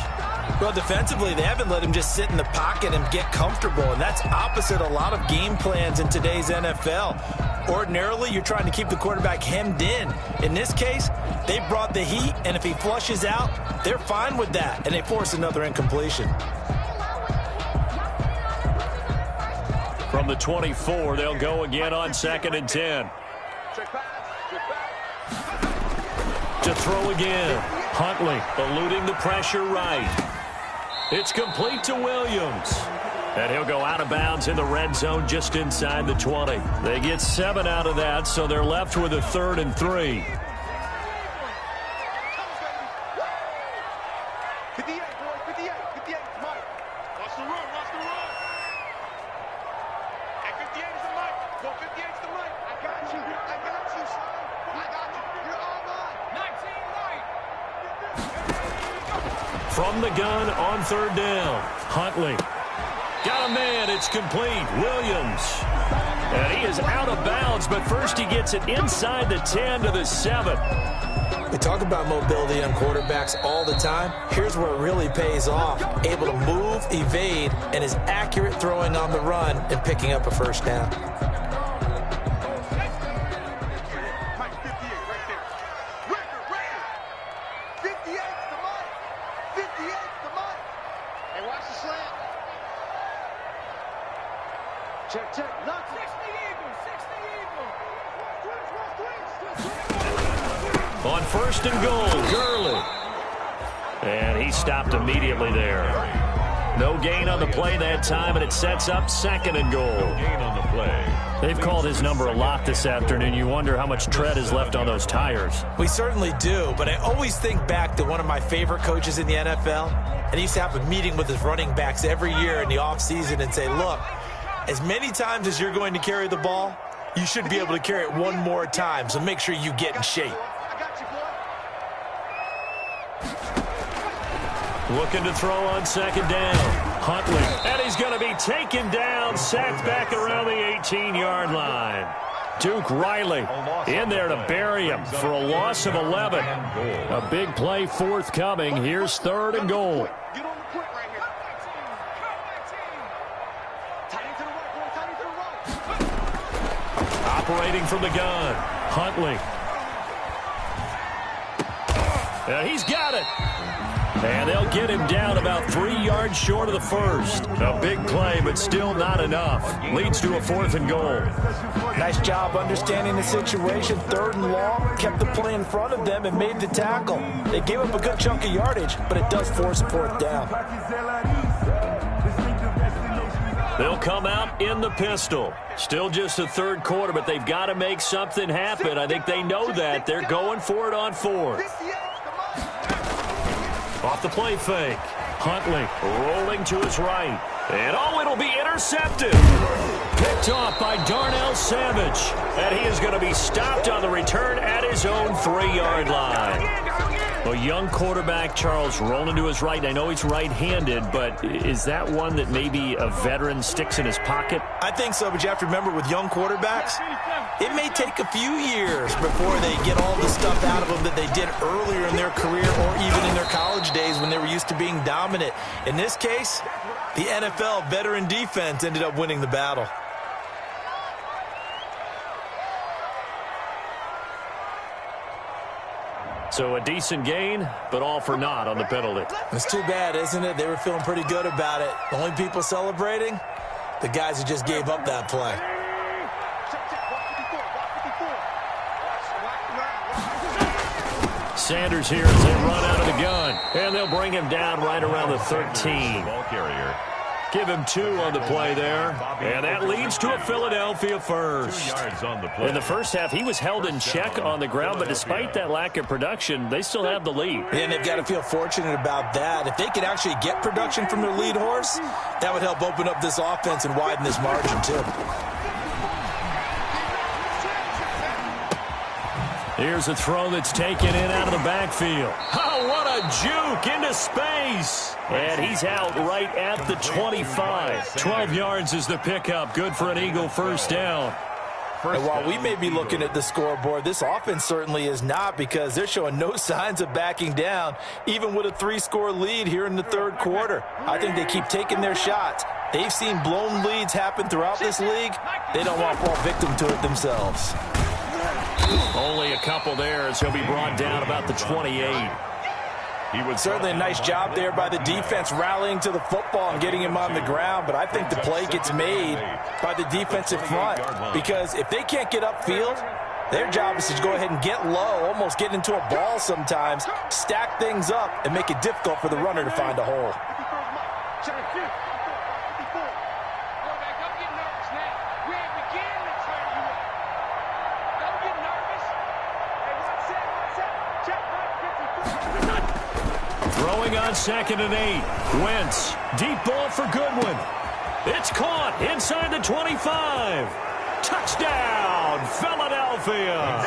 S5: Well, defensively, they haven't let him just sit in the pocket and get comfortable, and that's opposite a lot of game plans in today's NFL. Ordinarily, you're trying to keep the quarterback hemmed in. In this case, they brought the heat, and if he flushes out, they're fine with that, and they force another incompletion.
S3: From the 24, they'll go again on 2nd and 10. To throw again. Huntley eluding the pressure right. It's complete to Williams. And he'll go out of bounds in the red zone just inside the 20. They get 7 out of that, so they're left with a 3rd and 3.
S6: 58, boys, 58, 58, Mike. Watch the run, watch the run. At 58 is the Mike. Go 58 is the Mike. I got you, son. I got you. You're all mine. 19, Mike.
S3: From the gun on 3rd down. Huntley. Got a man. It's complete. Williams. And he is out of bounds, but first he gets it inside the 10 to the 7.
S5: We talk about mobility on quarterbacks all the time. Here's where it really pays off. Able to move, evade, and is accurate throwing on the run and picking up a first down.
S6: Mike, 58 right there. Record. 58 's the Mike. 58 's the Mike. Hey, watch the slant. Check. Look. 60 Eagle.
S3: On 1st and goal, Gurley. And he stopped immediately there. No gain on the play that time, and it sets up 2nd and goal.
S4: No gain on the play.
S3: They've called his number a lot this afternoon. You wonder how much tread is left on those tires.
S5: We certainly do, but I always think back to one of my favorite coaches in the NFL, and he used to have a meeting with his running backs every year in the offseason and say, look, as many times as you're going to carry the ball, you should be able to carry it one more time, so make sure you get in shape.
S6: I got you, boy.
S3: Looking to throw on 2nd down. Huntley. And he's going to be taken down, sacked back around the 18-yard line. Duke Riley in there to bury him for a loss of 11. A big play forthcoming. Here's 3rd and goal.
S6: Get on the quick right here. Tight into the right, boy. Tight into the right.
S3: Operating from the gun. Huntley. And he's got it. And they'll get him down about 3 yards short of the first. A big play, but still not enough. Leads to a 4th and goal.
S5: Nice job understanding the situation. 3rd and long, kept the play in front of them and made the tackle. They gave up a good chunk of yardage, but it does force a 4th down.
S3: They'll come out in the pistol. Still just the 3rd quarter, but they've got to make something happen. I think they know that. They're going for it on 4th. Off the play fake. Huntley rolling to his right. And it'll be intercepted. Picked off by Darnell Savage. And he is going to be stopped on the return at his own 3-yard line. A young quarterback, Charles, rolling to his right. I know he's right-handed, but is that one that maybe a veteran sticks in his pocket?
S5: I think so, but you have to remember with young quarterbacks, it may take a few years before they get all the stuff out of them that they did earlier in their career or even in their college days when they were used to being dominant. In this case, the NFL veteran defense ended up winning the battle.
S3: So a decent gain, but all for naught on the penalty.
S5: It's too bad, isn't it? They were feeling pretty good about it. The only people celebrating, the guys who just gave up that play.
S3: Sanders here as they run out of the gun. And they'll bring him down right around the 13.
S4: Ball carrier.
S3: Give him 2 on the play there. And that leads to a Philadelphia first.
S4: 2 yards on the play.
S3: In the first half, he was held in check on the ground, but despite that lack of production, they still have the lead.
S5: And they've got to feel fortunate about that. If they could actually get production from their lead horse, that would help open up this offense and widen this margin, too.
S3: Here's a throw that's taken in out of the backfield. Oh, what a juke into space. And he's out right at the 25. 12 yards is the pickup. Good for an Eagle first down.
S5: And while we may be looking at the scoreboard, this offense certainly is not, because they're showing no signs of backing down, even with a 3-score lead here in the 3rd quarter. I think they keep taking their shots, They've seen blown leads happen throughout this league. They don't want to fall victim to it themselves.
S3: Only a couple there as he'll be brought down about the 28.
S5: Certainly a nice job there by the defense rallying to the football and getting him on the ground, but I think the play gets made by the defensive front because if they can't get upfield, their job is to go ahead and get low, almost get into a ball sometimes, stack things up, and make it difficult for the runner to find a hole.
S3: Throwing on 2nd and 8. Wentz. Deep ball for Goodwin. It's caught inside the 25. Touchdown, Philadelphia.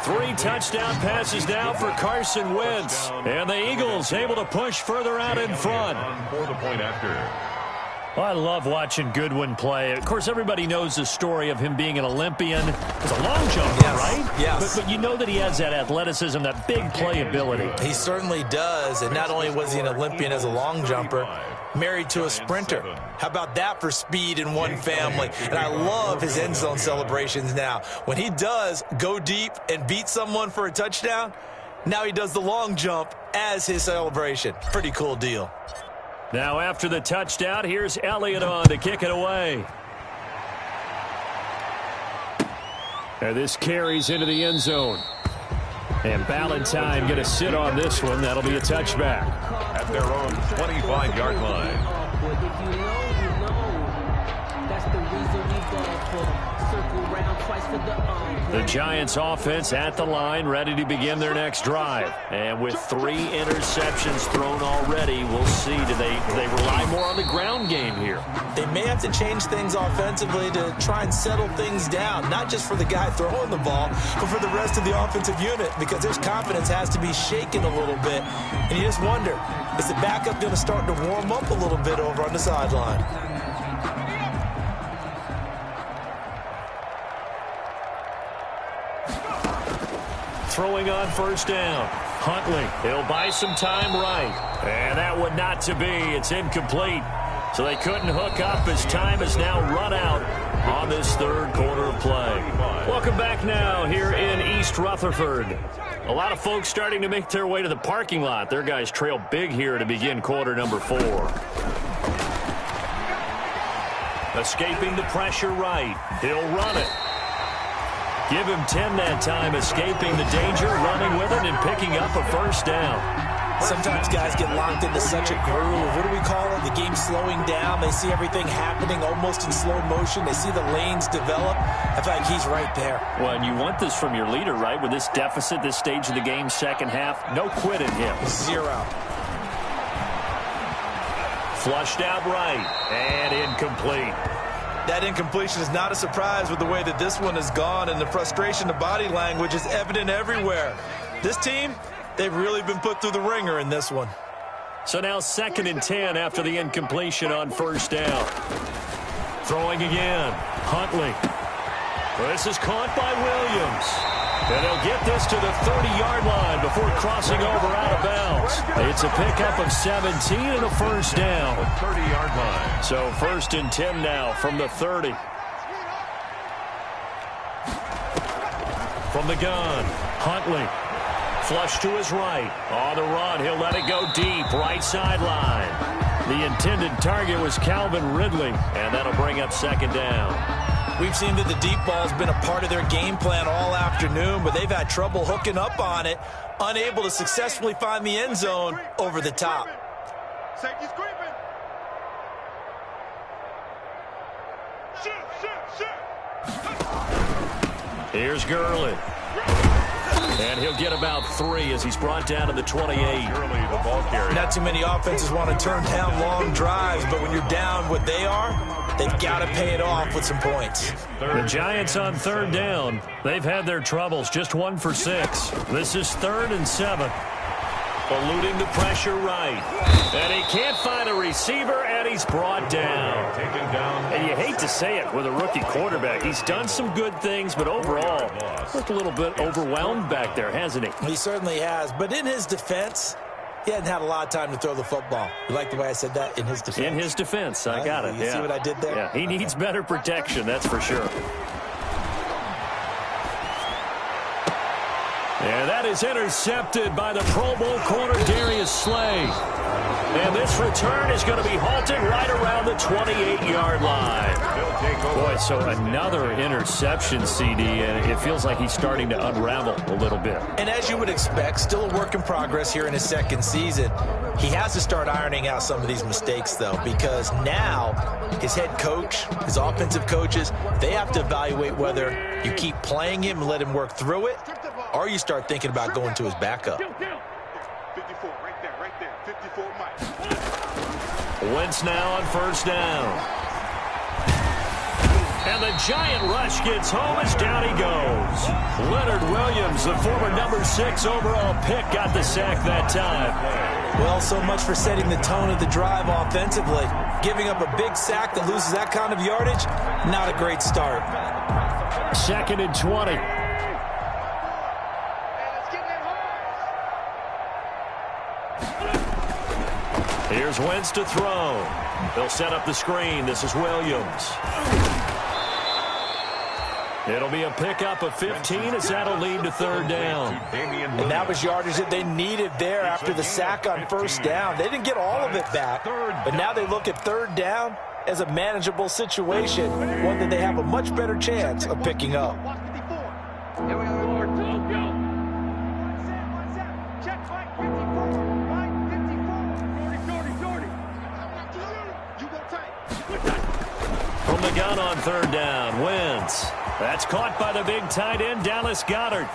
S3: 3 touchdown passes now for Carson Wentz. And the Eagles able to push further out in front.
S4: For the point after.
S3: Well, I love watching Goodwin play. Of course, everybody knows the story of him being an Olympian. He's a long jumper, right?
S5: Yes.
S3: But you know that he has that athleticism, that big playability.
S5: He certainly does. And not only was he an Olympian as a long jumper, married to a sprinter. How about that for speed in one family? And I love his end zone celebrations now. When he does go deep and beat someone for a touchdown, now he does the long jump as his celebration. Pretty cool deal.
S3: Now after the touchdown, here's Elliott on to kick it away. And this carries into the end zone. And Ballantyne going to sit on this one. That'll be a touchback.
S4: At their own 25-yard line.
S3: The Giants offense at the line, ready to begin their next drive. And with 3 interceptions thrown already, we'll see. Do they rely more on the ground game here?
S5: They may have to change things offensively to try and settle things down, not just for the guy throwing the ball, but for the rest of the offensive unit, because his confidence has to be shaken a little bit. And you just wonder, is the backup going to start to warm up a little bit over on the sideline?
S3: Throwing on 1st down. Huntley, he'll buy some time right. And that one not to be. It's incomplete. So they couldn't hook up as time is now run out on this 3rd quarter of play. Welcome back now here in East Rutherford. A lot of folks starting to make their way to the parking lot. Their guys trail big here to begin quarter number 4. Escaping the pressure right. He'll run it. Give him 10 that time, escaping the danger, running with it, and picking up a 1st down.
S5: Sometimes guys get locked into such a groove. What do we call it? The game's slowing down. They see everything happening almost in slow motion. They see the lanes develop. I feel like he's right there.
S3: Well, and you want this from your leader, right? With this deficit, this stage of the game, 2nd half, no quit in him.
S5: 0.
S3: Flushed out right, and incomplete.
S5: That incompletion is not a surprise with the way that this one has gone, and the frustration of body language is evident everywhere. This team, they've really been put through the ringer in this one.
S3: So now 2nd and 10 after the incompletion on 1st down. Throwing again. Huntley. This is caught by Williams. And he'll get this to the 30-yard line before crossing over out of bounds. It's a pickup of 17 and a 1st down.
S4: 30-yard line.
S3: So 1st and 10 now from the 30. From the gun, Huntley. Flush to his right. On the run, he'll let it go deep, right sideline. The intended target was Calvin Ridley, and that'll bring up 2nd down.
S5: We've seen that the deep ball's been a part of their game plan all afternoon, but they've had trouble hooking up on it, unable to successfully find the end zone over the top.
S6: Safety's creeping. Shoot.
S3: Here's Gurley. And he'll get about 3 as he's brought down to the 28.
S4: The ball carrier.
S5: Not too many offenses want to turn down long drives, but when you're down what they are, they've got to pay it off with some points.
S3: The Giants on 3rd down. They've had their troubles, just 1 for 6. This is 3rd and 7. Eluding the pressure right. And he can't find a receiver, and he's brought down.
S4: Taken down.
S3: And you hate to say it with a rookie quarterback. He's done some good things, but overall, looked a little bit overwhelmed back there, hasn't he?
S5: He certainly has. But in his defense, He hadn't had a lot of time to throw the football. You like the way I said that? In his defense?
S3: In his defense. I got it.
S5: You see what I did there?
S3: Yeah, he needs better protection, that's for sure. And that is intercepted by the Pro Bowl corner, Darius Slay. And this return is going to be halted right around the 28-yard line. Boy, so another interception, CD, and it feels like he's starting to unravel a little bit.
S5: And as you would expect, still a work in progress here in his second season. He has to start ironing out some of these mistakes, though, because now his head coach, his offensive coaches, they have to evaluate whether you keep playing him and let him work through it, or you start thinking about going to his backup.
S6: 54, right there, 54 Mike.
S3: Wentz now on first down. And the giant rush gets home as down he goes. Leonard Williams, the former number 6 overall pick, got the sack that time.
S5: Well, so much for setting the tone of the drive offensively. Giving up a big sack that loses that kind of yardage, not a great start.
S3: 2nd and 20. Here's Wentz to throw. They'll set up the screen. This is Williams. It'll be a pickup of 15 as that'll lead to third down.
S5: And that was yardage that they needed there after the sack on first down. They didn't get all of it back, but now they look at third down as a manageable situation, one that they have a much better chance of picking up.
S3: From the gun on third down, Wentz. That's caught by the big tight end, Dallas Goedert.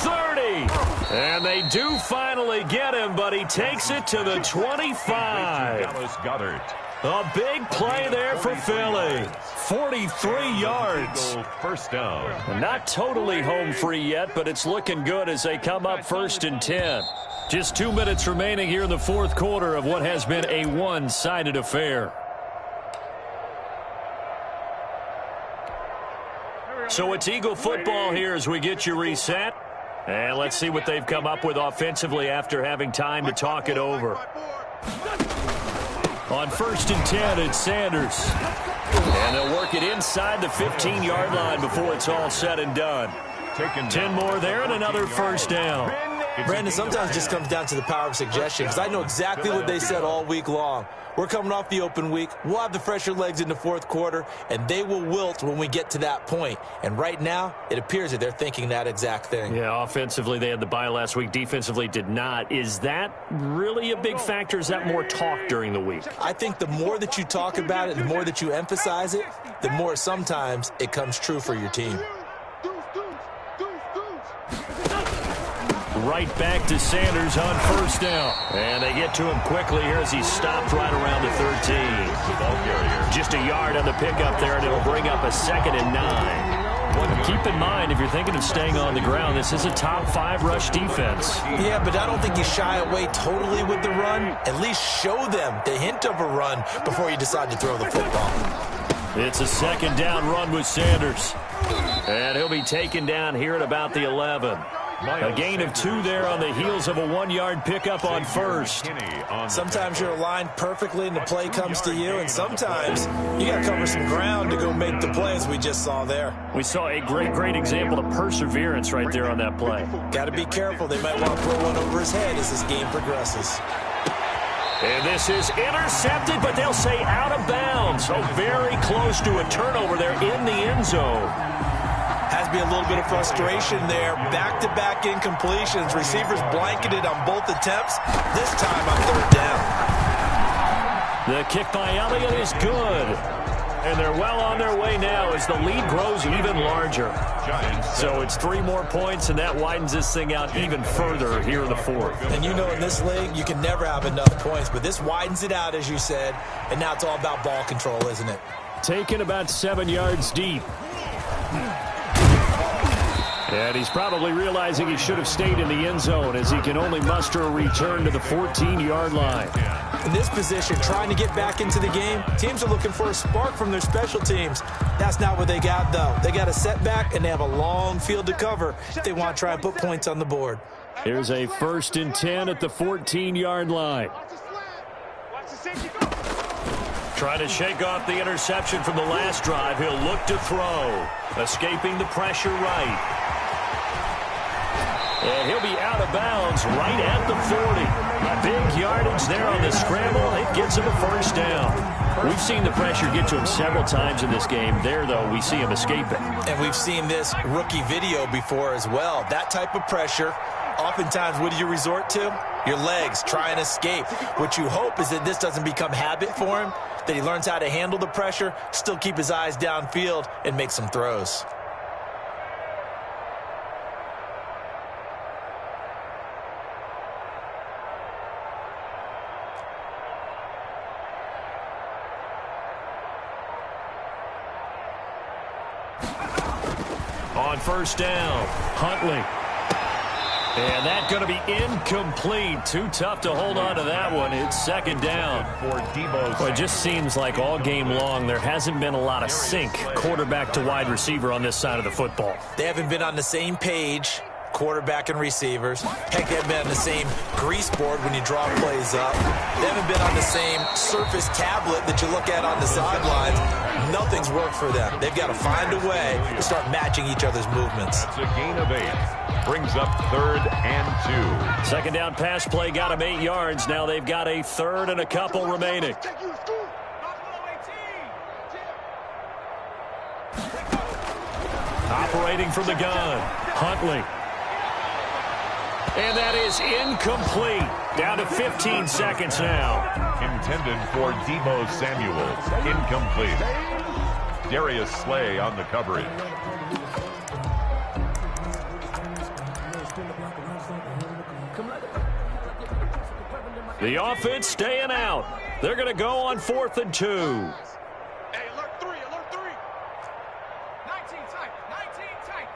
S3: 30! And they do finally get him, but he takes it to the 25.
S4: Dallas Goedert.
S3: A big play there for Philly. 43 yards.
S4: First down.
S3: Not totally home free yet, but it's looking good as they come up 1st and 10. Just 2 minutes remaining here in the fourth quarter of what has been a one-sided affair. So it's Eagle football here as we get you reset. And let's see what they've come up with offensively after having time to talk it over. On 1st and 10, it's Sanders. And they'll work it inside the 15-yard line before it's all said and done. 10 more there and another first down.
S5: Brandon, sometimes it just comes down to the power of suggestion, because I know exactly what they said all week long. We're coming off the open week. We'll have the fresher legs in the fourth quarter, and they will wilt when we get to that point. And right now, it appears that they're thinking that exact thing.
S3: Yeah, offensively, they had the bye last week. Defensively, did not. Is that really a big factor? Is that more talk during the week?
S5: I think the more that you talk about it, the more that you emphasize it, the more sometimes it comes true for your team.
S3: Right back to Sanders on first down. And they get to him quickly here as he stopped right around the 13. Just a yard on the pickup there, and it'll bring up a 2nd and 9. Keep in mind, if you're thinking of staying on the ground, this is a top 5 rush defense.
S5: Yeah, but I don't think you shy away totally with the run. At least show them the hint of a run before you decide to throw the football.
S3: It's a 2nd down run with Sanders. And he'll be taken down here at about the 11. A gain of 2 there on the heels of a 1-yard pickup on first.
S5: Sometimes you're aligned perfectly and the play comes to you, and sometimes you got to cover some ground to go make the play, as we just saw there.
S3: We saw a great example of perseverance right there on that play.
S5: Got to be careful. They might want to throw one over his head as this game progresses.
S3: And this is intercepted, but they'll say out of bounds. So very close to a turnover there in the end zone.
S5: Has to be a little bit of frustration there. Back-to-back incompletions. Receivers blanketed on both attempts. This time on third down.
S3: The kick by Elliott is good. And they're well on their way now as the lead grows even larger. So it's 3 more points, and that widens this thing out even further here in the fourth.
S5: And you know in this league, you can never have enough points, but this widens it out, as you said, and now it's all about ball control, isn't it?
S3: Taken about 7 yards deep. And he's probably realizing he should have stayed in the end zone as he can only muster a return to the 14-yard line.
S5: In this position, trying to get back into the game, teams are looking for a spark from their special teams. That's not what they got, though. They got a setback, and they have a long field to cover if they want to try and put points on the board.
S3: Here's a 1st and 10 at the 14-yard line. Trying to shake off the interception from the last drive. He'll look to throw. Escaping the pressure right. And he'll be out of bounds right at the 40. Big yardage there on the scramble. It gets him a 1st down. We've seen the pressure get to him several times in this game. There, though, we see him escaping.
S5: And we've seen this rookie video before as well. That type of pressure, oftentimes, what do you resort to? Your legs, try and escape. What you hope is that this doesn't become habit for him, that he learns how to handle the pressure, still keep his eyes downfield, and make some throws.
S3: On 1st down, Huntley. And that's going to be incomplete. Too tough to hold on to that one. It's 2nd down. Well, it just seems like all game long there hasn't been a lot of sync quarterback to wide receiver on this side of the football.
S5: They haven't been on the same page, quarterback and receivers. Heck, they haven't been on the same grease board when you draw plays up. They haven't been on the same surface tablet that you look at on the sidelines. Nothing's worked for them. They've got to find a way to start matching each other's movements.
S4: That's a gain of 8. Brings up 3rd and 2.
S3: 2nd down pass play got him 8 yards. Now they've got a 3rd and a couple remaining. Operating from the gun, Huntley. And that is incomplete. Down to 15 seconds now.
S4: Intended for Deebo Samuel. Incomplete. Darius Slay on the coverage.
S3: The offense staying out. They're going to go on 4th and 2.
S6: Hey, alert 3, alert 3. 19 tight, 19 tight.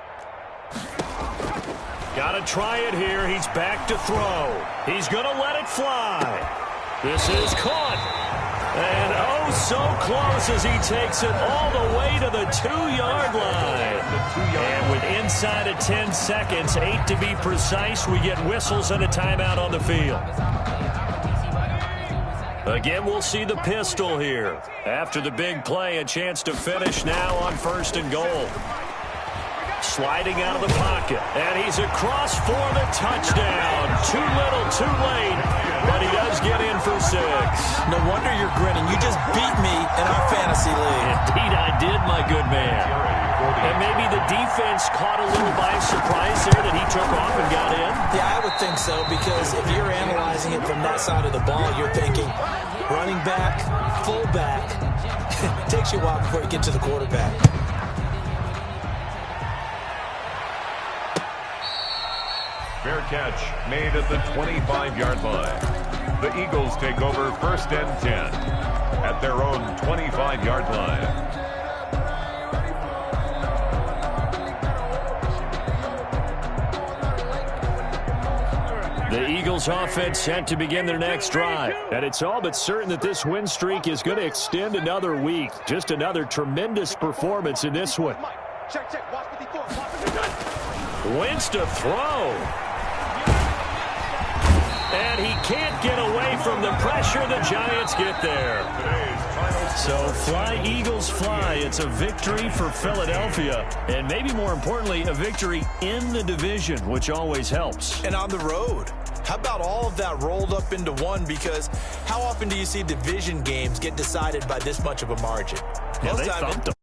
S3: Got to try it here. He's back to throw. He's going to let it fly. This is caught. And oh, so close as he takes it all the way to the 2-yard line. And with inside of 10 seconds, 8 to be precise, we get whistles and a timeout on the field. Again, we'll see the pistol here. After the big play, a chance to finish now on 1st and goal. Sliding out of the pocket, and he's across for the touchdown. Too little, too late, but he does get in for 6.
S5: No wonder you're grinning. You just beat me in our fantasy league.
S3: Indeed, I did, my good man. And maybe the defense caught a little by surprise there that he took off and got in.
S5: Yeah, I would think so, because if you're analyzing it from that side of the ball, you're thinking running back, fullback. It takes you a while before you get to the quarterback.
S4: Fair catch made at the 25-yard line. The Eagles take over 1st and 10 at their own 25-yard line.
S3: The Eagles offense set to begin their next drive. And it's all but certain that this win streak is going to extend another week. Just another tremendous performance in this one. Wentz to throw. And he can't get away from the pressure. The Giants get there. So fly, Eagles, fly. It's a victory for Philadelphia. And maybe more importantly, a victory in the division, which always helps.
S5: And on the road. How about all of that rolled up into one? Because how often do you see division games get decided by this much of a margin?
S3: Yeah, they thumped them.